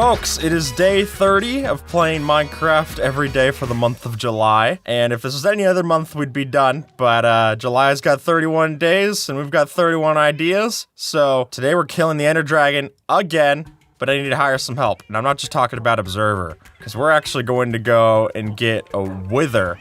folks, it is day 30 of playing Minecraft every day for the month of July. And if this was any other month, we'd be done. But July's got 31 days, and we've got 31 ideas. So today we're killing the Ender Dragon again, but I need to hire some help. And I'm not just talking about Observer, because we're actually going to go and get a Wither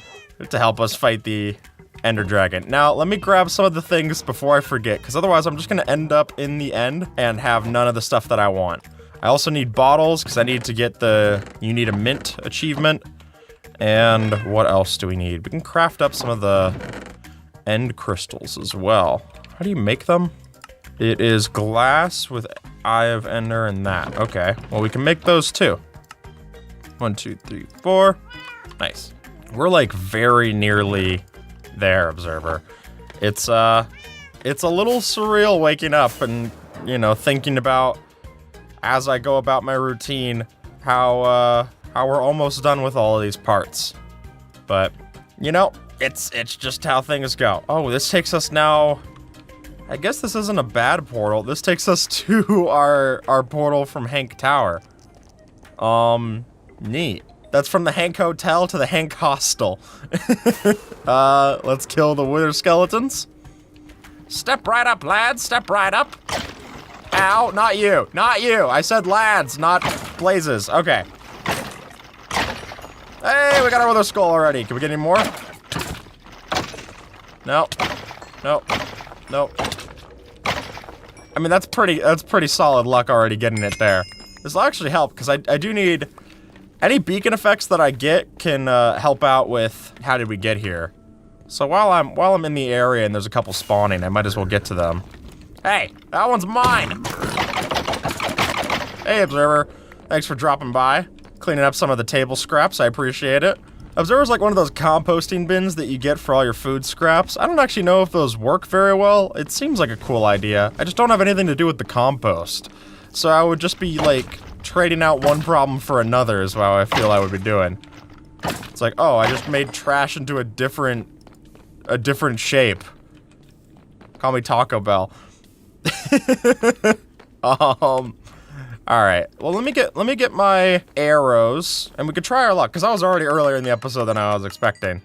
to help us fight the Ender Dragon. Now, let me grab some of the things before I forget, because otherwise I'm just going to end up in the end and have none of the stuff that I want. I also need bottles, because I need to get the You Need a Mint achievement. And what else do we need? We can craft up some of the end crystals as well. How do you make them? It is glass with Eye of Ender and that. Okay, well we can make those too. 1, 2, 3, 4. Nice. We're like very nearly there, Observer. It's a little surreal waking up and, you know, thinking about, as I go about my routine, how we're almost done with all of these parts. But, you know, it's just how things go. Oh, this takes us now, I guess this isn't a bad portal. This takes us to our portal from Hank Tower. Neat. That's from the Hank Hotel to the Hank Hostel. Let's kill the Wither skeletons. Step right up, lads, step right up. Ow, not you, not you. I said lads, not blazes. Okay. Hey, we got our Wither skull already. Can we get any more? No. No. No. I mean, that's pretty solid luck already getting it there. This will actually help, because I do need... Any beacon effects that I get can help out with how did we get here. So while I'm in the area and there's a couple spawning, I might as well get to them. Hey, that one's mine! Hey, Observer. Thanks for dropping by. Cleaning up some of the table scraps, I appreciate it. Observer's like one of those composting bins that you get for all your food scraps. I don't actually know if those work very well. It seems like a cool idea. I just don't have anything to do with the compost. So I would just be like, trading out one problem for another is how I feel I would be doing. It's like, oh, I just made trash into a different shape. Call me Taco Bell. Alright. Well, let me get my arrows, and we could try our luck, because I was already earlier in the episode than I was expecting.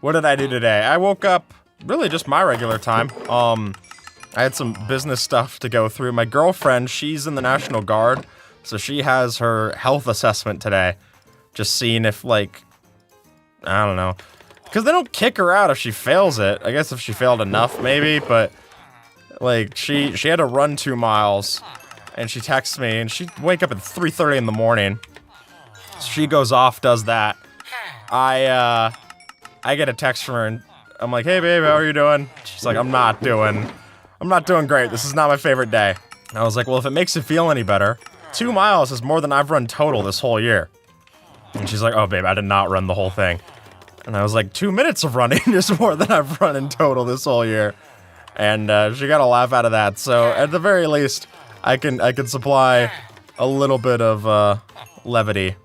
What did I do today? I woke up, really just my regular time. I had some business stuff to go through. My girlfriend, she's in the National Guard, so she has her health assessment today. Just seeing if, like, I don't know. Because they don't kick her out if she fails it. I guess if she failed enough, maybe, but, like, she had to run 2 miles, and she texts me, and she'd wake up at 3:30 in the morning. So she goes off, does that. I get a text from her, and I'm like, hey, babe, how are you doing? She's like, I'm not doing great. This is not my favorite day. And I was like, well, if it makes you feel any better, 2 miles is more than I've run total this whole year. And she's like, oh, babe, I did not run the whole thing. And I was like, 2 minutes of running is more than I've run in total this whole year. And she got a laugh out of that. So at the very least, I can supply a little bit of levity.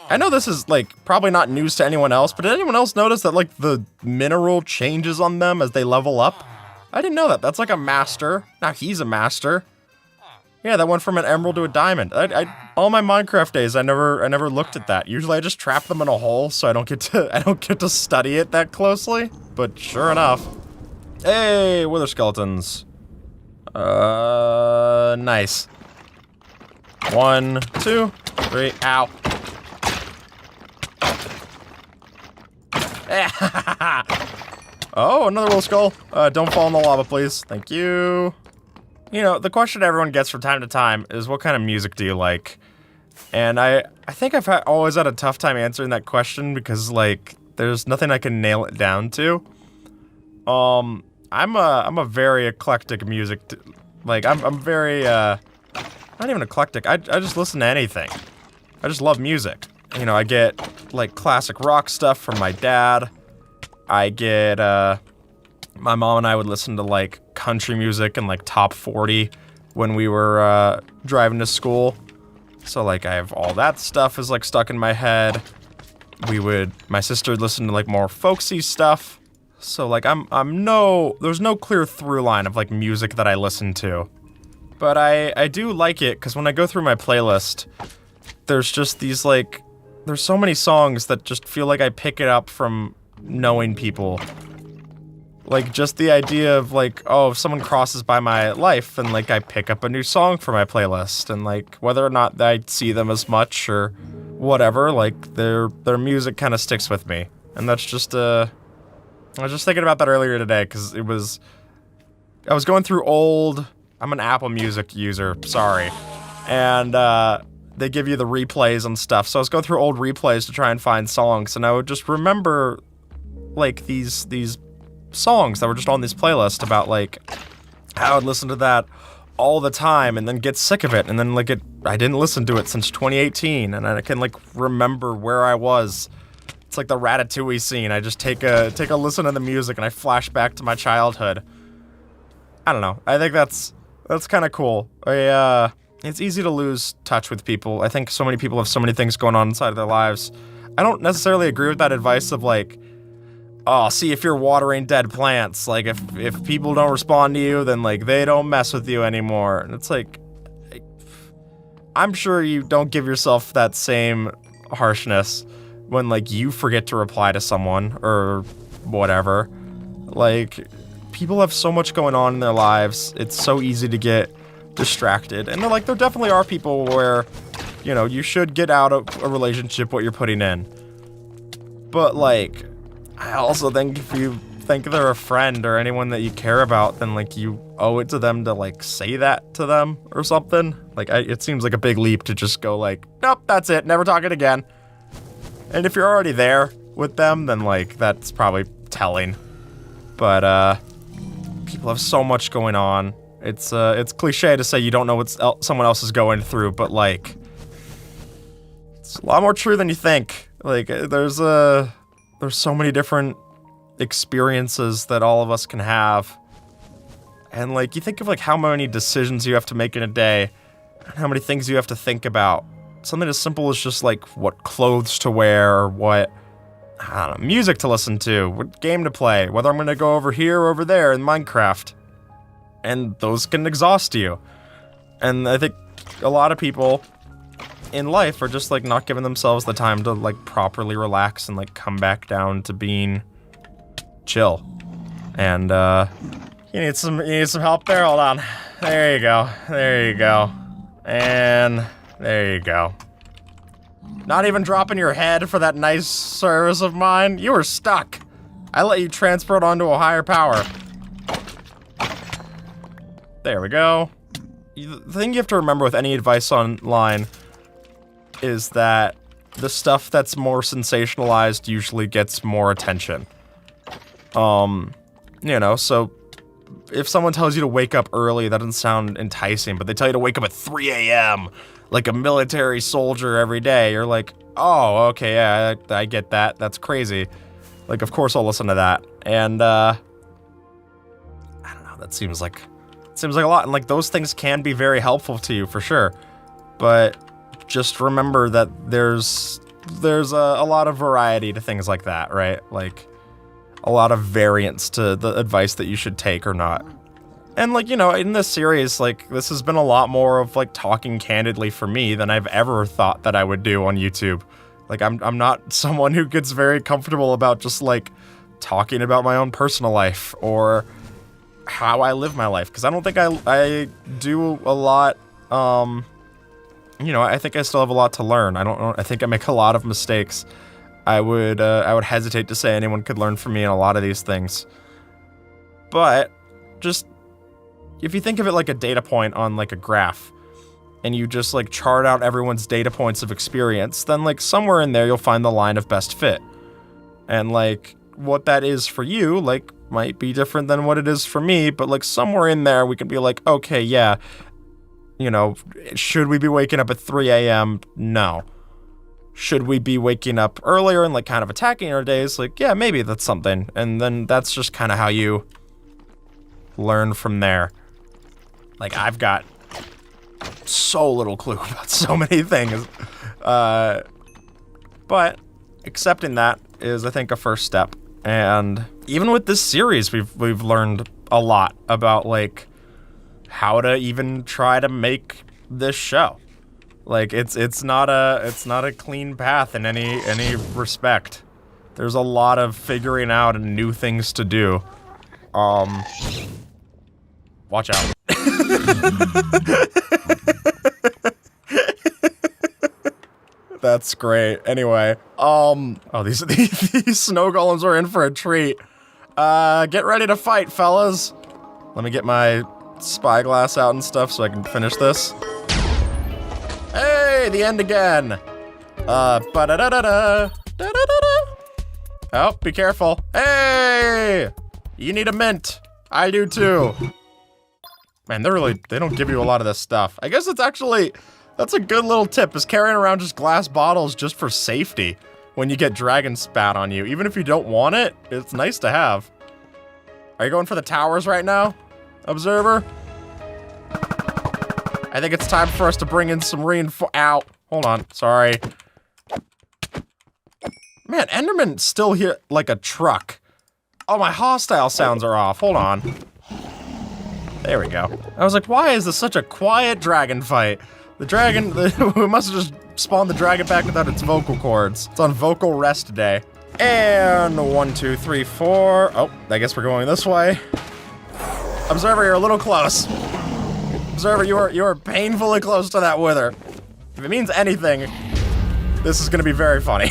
I know this is, like, probably not news to anyone else, but did anyone else notice that, like, the mineral changes on them as they level up? I didn't know that. That's like a master. Now he's a master. Yeah, that went from an emerald to a diamond. All my Minecraft days, I never looked at that. Usually I just trap them in a hole, so I don't get to study it that closely. But sure enough. Hey, Wither skeletons. Nice. 1, 2, 3, ow. Oh, another little skull. Don't fall in the lava, please. Thank you. You know, the question everyone gets from time to time is, what kind of music do you like? And I think I've always had a tough time answering that question because, like, there's nothing I can nail it down to. I'm a very eclectic music, I'm very, not even eclectic, I just listen to anything. I just love music. You know, I get, like, classic rock stuff from my dad. I get, my mom and I would listen to, like, country music and, like, top 40 when we were, driving to school. So, like, I have all that stuff is, like, stuck in my head. My sister would listen to, like, more folksy stuff. So, like, there's no clear through line of, like, music that I listen to. But I do like it, because when I go through my playlist, there's just these, like, there's so many songs that just feel like I pick it up from knowing people. Like, just the idea of, like, oh, if someone crosses by my life, and, like, I pick up a new song for my playlist, and, like, whether or not I see them as much or whatever, like, their music kind of sticks with me. And that's just, I was just thinking about that earlier today, because I was going through I'm an Apple Music user, sorry. And, they give you the replays and stuff, so I was going through old replays to try and find songs, and I would just remember, like, these songs that were just on this playlist about, like, how I would listen to that all the time and then get sick of it, and then, like, I didn't listen to it since 2018, and I can, like, remember where I was. It's like the Ratatouille scene. I just take a listen to the music and I flash back to my childhood. I don't know. I think that's kind of cool. It's easy to lose touch with people. I think so many people have so many things going on inside of their lives. I don't necessarily agree with that advice of, like, oh, see if you're watering dead plants. Like, if people don't respond to you, then, like, they don't mess with you anymore. And it's like, I'm sure you don't give yourself that same harshness when, like, you forget to reply to someone or whatever. Like, people have so much going on in their lives. It's so easy to get distracted. And, like, there definitely are people where, you know, you should get out of a relationship what you're putting in. But, like, I also think if you think they're a friend or anyone that you care about, then, like, you owe it to them to, like, say that to them or something. Like, it seems like a big leap to just go, like, nope, that's it, never talking again. And if you're already there with them, then, like, that's probably telling. But, people have so much going on. It's cliche to say you don't know what someone else is going through, but, like, it's a lot more true than you think. Like, there's so many different experiences that all of us can have. And, like, you think of, like, how many decisions you have to make in a day, and how many things you have to think about. Something as simple as just, like, what clothes to wear, or what, I don't know, music to listen to, what game to play, whether I'm gonna go over here or over there in Minecraft. And those can exhaust you. And I think a lot of people in life are just, like, not giving themselves the time to, like, properly relax and, like, come back down to being chill. And, you need some help there? Hold on. There you go. There you go. And there you go. Not even dropping your head for that nice service of mine? You were stuck. I let you transfer it onto a higher power. There we go. The thing you have to remember with any advice online is that the stuff that's more sensationalized usually gets more attention. You know, so if someone tells you to wake up early, that doesn't sound enticing, but they tell you to wake up at 3 a.m., like a military soldier every day, you're like, oh, okay, yeah, I get that. That's crazy. Like, of course I'll listen to that. And, I don't know, that seems like a lot. And, like, those things can be very helpful to you, for sure. But just remember that there's a lot of variety to things like that, right? Like, a lot of variance to the advice that you should take or not. And, like, you know, in this series, like, this has been a lot more of, like, talking candidly for me than I've ever thought that I would do on YouTube. Like, I'm not someone who gets very comfortable about just, like, talking about my own personal life or how I live my life, because I don't think I do a lot. You know, I think I still have a lot to learn. I think I make a lot of mistakes. I would hesitate to say anyone could learn from me in a lot of these things. But just, if you think of it like a data point on, like, a graph, and you just, like, chart out everyone's data points of experience, then, like, somewhere in there you'll find the line of best fit. And, like, what that is for you, like, might be different than what it is for me, but, like, somewhere in there we can be like, okay, yeah, you know, should we be waking up at 3 a.m.? No. Should we be waking up earlier and, like, kind of attacking our days? Like, yeah, maybe that's something. And then that's just kind of how you learn from there. Like, I've got so little clue about so many things. But accepting that is, I think, a first step. And even with this series, we've learned a lot about, like, how to even try to make this show. Like, it's not a clean path in any respect. There's a lot of figuring out and new things to do. Watch out. That's great. Anyway, oh, these snow golems are in for a treat. Get ready to fight, fellas. Let me get my spyglass out and stuff so I can finish this. Hey, the end again. Ba-da-da-da-da. Da-da-da-da. Oh, be careful. Hey! You need a mint. I do too. Man, they don't give you a lot of this stuff. I guess that's a good little tip, is carrying around just glass bottles just for safety when you get dragon spat on you. Even if you don't want it, it's nice to have. Are you going for the towers right now, Observer? I think it's time for us to bring in some ow, hold on, sorry. Man, Enderman's still here like a truck. Oh, my hostile sounds are off, hold on. There we go. I was like, why is this such a quiet dragon fight? The dragon, we must have just spawned the dragon back without its vocal cords. It's on vocal rest day. And 1, 2, 3, 4. Oh, I guess we're going this way. Observer, you're a little close. Observer, you are painfully close to that wither. If it means anything, this is gonna be very funny.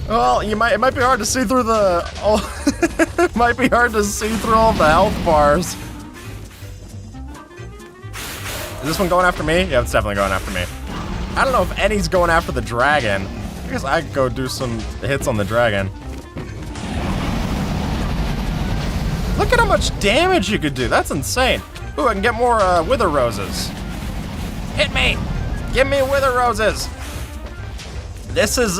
Well, it might be hard to see through it might be hard to see through all the health bars. Is this one going after me? Yeah, it's definitely going after me. I don't know if any's going after the dragon. I guess I could go do some hits on the dragon. Look at how much damage you could do. That's insane. Ooh, I can get more wither roses. Hit me! Give me wither roses! This is,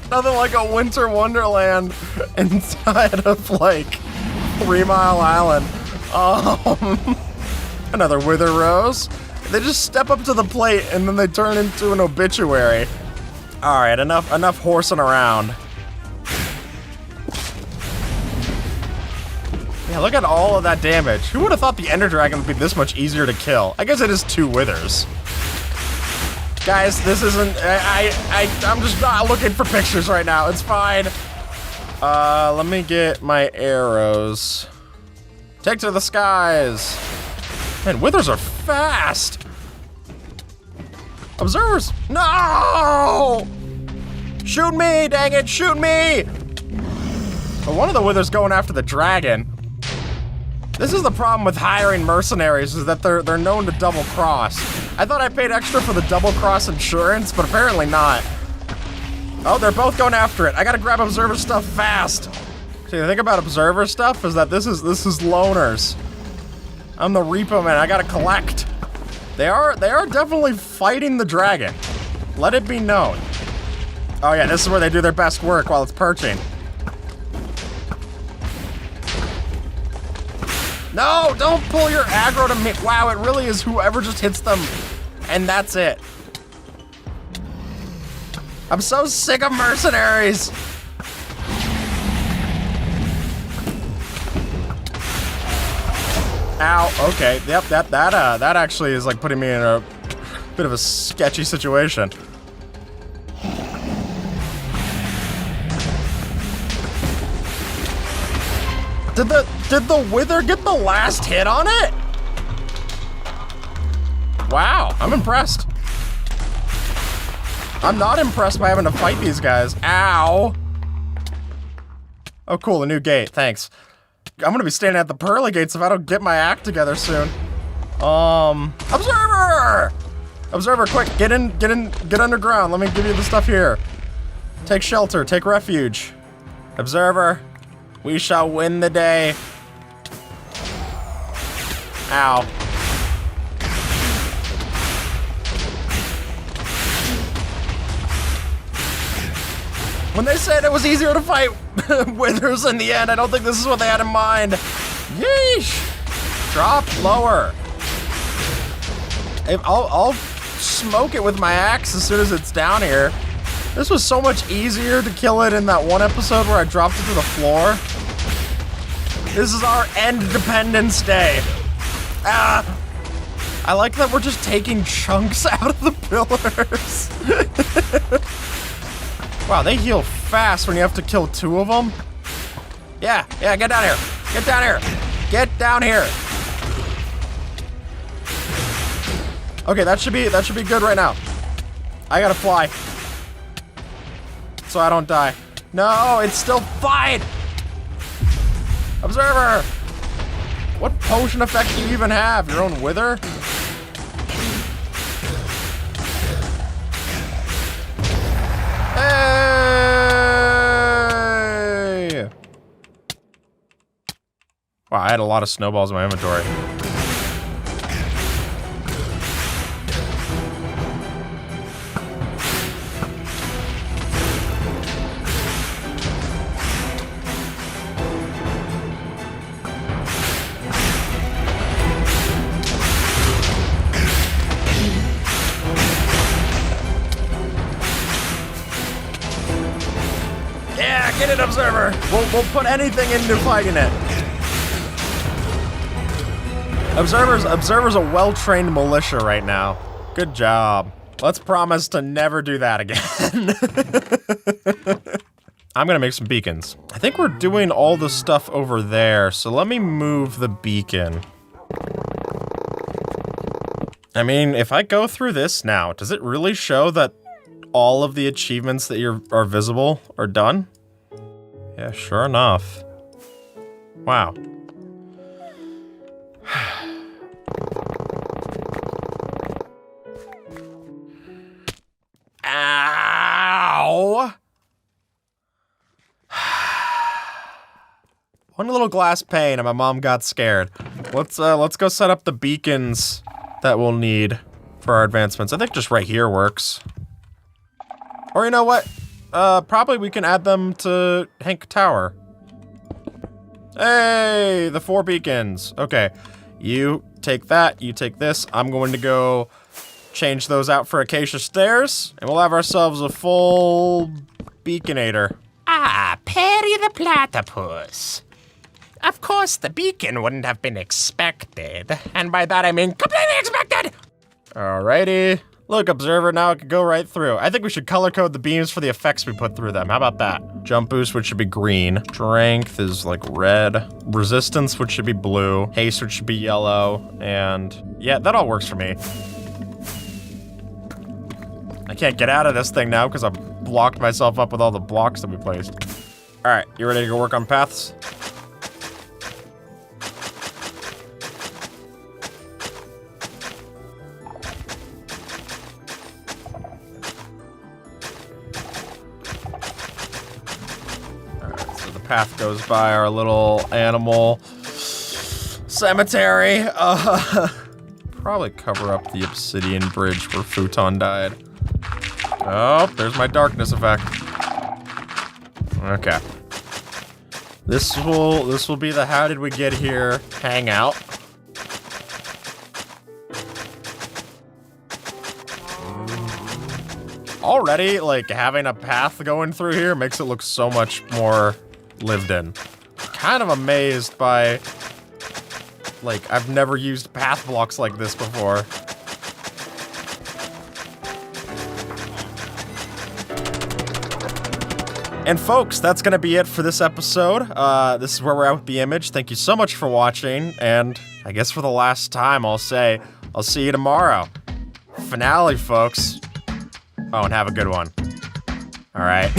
nothing like a winter wonderland inside of, like, 3 Mile Island. Another wither rose. They just step up to the plate and then they turn into an obituary. Alright, enough horsing around. Yeah, look at all of that damage. Who would have thought the Ender Dragon would be this much easier to kill? I guess it is 2 withers. Guys, this isn't, I'm just not looking for pictures right now. It's fine. Let me get my arrows. Take to the skies. Man, withers are fast. Observers, no! Shoot me, dang it, shoot me! But one of the withers going after the dragon. This is the problem with hiring mercenaries, is that they're known to double cross. I thought I paid extra for the double cross insurance, but apparently not. Oh, they're both going after it. I gotta grab Observer stuff fast. See, the thing about Observer stuff is that this is loners. I'm the repo man, I gotta collect. They are definitely fighting the dragon. Let it be known. Oh yeah, this is where they do their best work while it's perching. No, don't pull your aggro to me. Wow, it really is whoever just hits them, and that's it. I'm so sick of mercenaries. Ow, okay, yep, that actually is like putting me in a bit of a sketchy situation. Did the wither get the last hit on it? Wow, I'm impressed. I'm not impressed by having to fight these guys. Ow. Oh cool, a new gate, thanks. I'm gonna be standing at the pearly gates if I don't get my act together soon. Observer! Observer, quick, get underground. Let me give you the stuff here. Take shelter, take refuge. Observer, we shall win the day. Ow. When they said it was easier to fight withers in the end, I don't think this is what they had in mind. Yeesh. Drop lower. I'll smoke it with my axe as soon as it's down here. This was so much easier to kill it in that one episode where I dropped it to the floor. This is our end Dependence Day. Ah! I like that we're just taking chunks out of the pillars. Wow, they heal fast when you have to kill 2 of them. Yeah, get down here. Get down here. Get down here. Okay, that should be good right now. I gotta fly. So I don't die. No, it's still fine. Observer! What potion effect do you even have? Your own wither? Hey! Wow, I had a lot of snowballs in my inventory. Yeah, get it, Observer! We'll put anything into fighting it. Observer's a well-trained militia right now. Good job. Let's promise to never do that again. I'm gonna make some beacons. I think we're doing all the stuff over there, so let me move the beacon. I mean, if I go through this now, does it really show that all of the achievements that are visible are done? Yeah, sure enough. Wow. Ow! One little glass pane and my mom got scared. Let's go set up the beacons that we'll need for our advancements. I think just right here works. Or you know what? Probably we can add them to Hank Tower. Hey, the 4 beacons. Okay, you take that, you take this. I'm going to go change those out for Acacia Stairs, and we'll have ourselves a full beaconator. Ah, Perry the Platypus. Of course, the beacon wouldn't have been expected, and by that I mean completely expected! Alrighty. Look, Observer, now it can go right through. I think we should color code the beams for the effects we put through them. How about that? Jump boost, which should be green. Strength is like red. Resistance, which should be blue. Haste, which should be yellow. And yeah, that all works for me. I can't get out of this thing now because I've blocked myself up with all the blocks that we placed. All right, you ready to go work on paths? Path goes by our little animal cemetery. Probably cover up the obsidian bridge where Futon died. Oh, there's my darkness effect. Okay. This will be the how did we get here hangout. Already, like, having a path going through here makes it look so much more lived in. Kind of amazed by, like, I've never used path blocks like this before. And folks, that's gonna be it for this episode. This is where we're at with the image. Thank you so much for watching, and I guess for the last time, I'll say, I'll see you tomorrow. Finale, folks. Oh, and have a good one. All right.